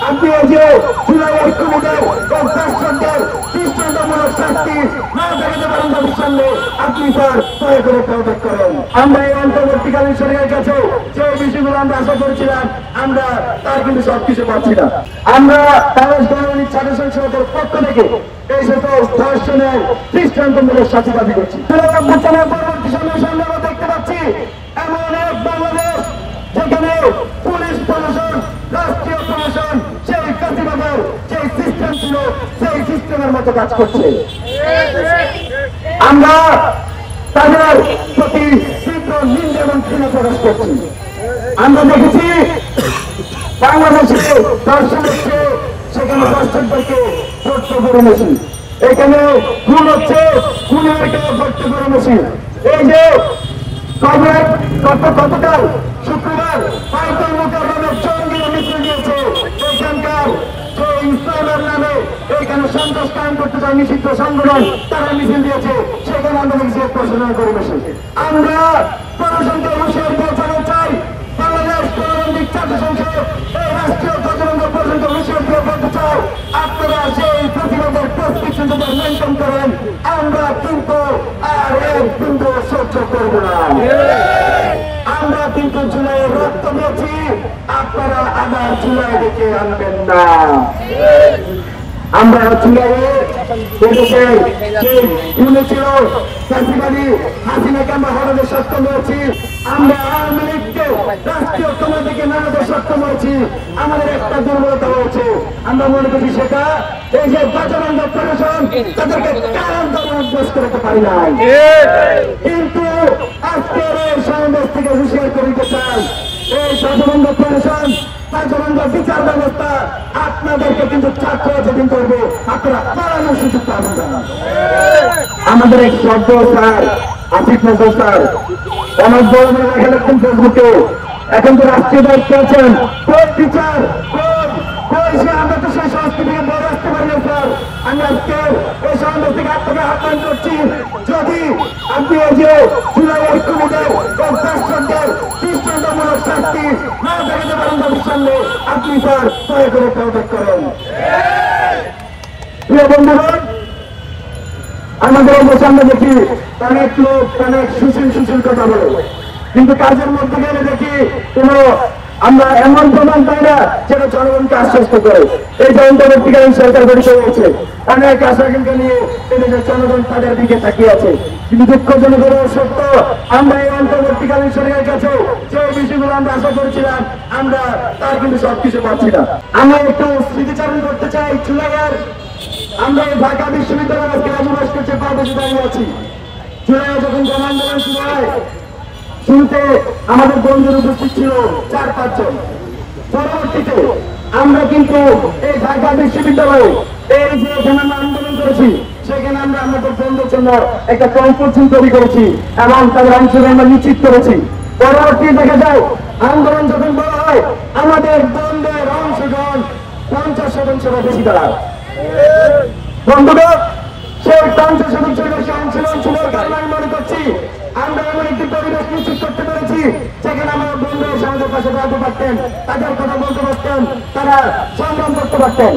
আপনি এই যে জুলাই ঐক্যমতের দর্শকদের দৃষ্টান্তমূলক শাস্তি না দেখাতে পারেন তাদের সামনে আপনি স্যার দয়া করে পদত্যাগ করেন। আমরা এই অন্তর্বর্তীকালীন সরকারের কাছে যে বিষয়গুলো আমরা আশা করেছিলাম আমরা তার কিন্তু সবকিছু পাচ্ছি না। আমরা বাংলাদেশ গণতান্ত্রিক ছাত্র সংসদের পক্ষ থেকে এই সকল ধর্ষণের দৃষ্টান্তমূলক শাস্তি দাবি করছি। পরবর্তী সময়ের সামনে আমরা দেখতে পাচ্ছি এমন এক বাংলাদেশ যেখানে পুলিশ প্রশাসন রাষ্ট্রীয় প্রশাসন সেই কাজীবাজার যে সিস্টেম ছিল সেই সিস্টেমের মতো কাজ করছে। আমরা তাদের প্রতি তীব্র নিন্দা এবং ঘৃণা প্রকাশ করছি। আমরা দেখেছি বাংলাদেশে দর্শন হচ্ছে সেখানে দর্শকদেরকে ভোট করে মেশিন, এখানে খুন হচ্ছে খুনের ভোট করে মেশিন। এই যে গতকাল শুক্রবার পাইতল মোকাবেলার জঙ্গি মিছিল দিয়েছে এখানকার যে ইসলামের নামে এখানে সন্ত্রাস কায়েম করতে চায় নিষিদ্ধ সংগঠন তারা মিছিল দিয়েছে, সেখানে আমরা দেখছি প্রশাসন পরিবেশে। আমরা প্রশাসনকে হুঁশিয়ার দিয়ে জানাতে চাই বাংলাদেশ গণতান্ত্রিক ছাত্র সংসদ এই রাষ্ট্রীয় প্রচলন প্রশাসনকে হুঁশিয়ার দিয়ে বলতে চাই আপনারা সেই প্রতিবাদের প্রেসক্রিপশন যদি মেনটেন করেন আমরা কিন্তু আর এক বিন্দু সহ্য করবো না। আমরা কিন্তু জুলাইয়ের রক্ত দিয়েছি, আপনারা আবার জুলাই দেখে আনবেন না। আমরা জুলাইয়ের এদেশের যে খুনে ছিল ফ্যাসিবাদী হাসিনাকে আমরা হরাতে সক্ষম হয়েছি, আমরা আওয়ামী লীগকে রাষ্ট্রীয় ক্ষমতা থেকে নামাতে সক্ষম হয়েছি। আমাদের একটা দুর্বলতা হয়েছে, আমরা মনে করি সেটা এই যে বাজারবন্ধ প্রশাসন তাদেরকে কারণ অভ্যাস করতে পারি নাই। কিন্তু আজকের এই সমাবেশ থেকে হুঁশিয়ার করিতে চাই এই বাজারবন্ধ প্রশাসন বাজারবন্ধ বিচার ব্যবস্থা আপনাদেরকে কিন্তু ছাত্র যেদিন করবে আপনারা পালানোর সুযোগ পাবেন না। আমাদের এক শব্দ স্যার আসিফ নজর স্যার অনেক বড় বড় লেখা লিখতেন ফেসবুকে, এখন তো রাষ্ট্রীয় দায়িত্ব আছেন কোন টিচার আমরা তো সেই সংস্কৃতি থেকে বড় আসতে পারি না স্যার। আমি আজকে এই সমাবেশ থেকে আপনাকে আহ্বান করছি যদি আপনি এই যে জুলাই ঐক্যমতের দর্শকদের দৃষ্টান্তমূলক শাস্তি না দেখাতে পারেন তাদের সামনে আপনি স্যার দয়া করে পদত্যাগ করেন। প্রিয় বন্ধুগণ, আমাদের সামনে দেখি অনেক লোক অনেক সুশীল কথা বলে, কিন্তু কাজের মধ্যে গেলে দেখি কোনো আমরা এমন প্রমাণ পাই না যেটা জনগণকে আশ্বস্ত করে। এই যে অন্তর্বর্তীকালীন সরকার গঠিত হয়েছে অনেক আশাকে নিয়ে জনগণ তাদের দিকে তাকিয়ে আছে, কিন্তু দুঃখজনক সত্য আমরা এই অন্তর্বর্তীকালীন সরকারের কাছে যে বিষয়গুলো আমরা আশা করেছিলাম আমরা তার কিন্তু সবকিছু পাচ্ছি না। আমি একটু স্মৃতিচারণ করতে চাই জুলাইয়ের আমরা এই ঢাকা বিশ্ববিদ্যালয় আজকে রাজবাস করছে পাশে দাঁড়িয়ে আছি। জুলাই যখন গণ আন্দোলন শুরু হয় শুরুতে আমাদের বন্ধুর উপস্থিত ছিল 4-5 জন। পরবর্তীতে আমরা কিন্তু এই ঢাকা বিশ্ববিদ্যালয়ে এই যে এখানে আমরা আন্দোলন করেছি সেখানে আমরা আমাদের বন্ধুর জন্য একটা কমফোর্ট জোন তৈরি করেছি এবং তাদের অংশগ্রহণ আমরা নিশ্চিত করেছি। পরবর্তী দেখা যায় আন্দোলন যখন বলা হয় আমাদের বন্ধের অংশগ্রহণ 50% বেশি দাঁড়ায়। বন্ধুগণ, সেই 50% বেশি অংশগ্রহণ ছিল কারণ আমি মনে করছি আমরা এমন একটি পরিবেশ নিশ্চিত করতে পেরেছি যেখানে আমার বন্ধুরা আমাদের পাশে দাঁড়াতে পারতেন, তাদের কথা বলতে পারতেন, তারা সংগ্রাম করতে পারতেন।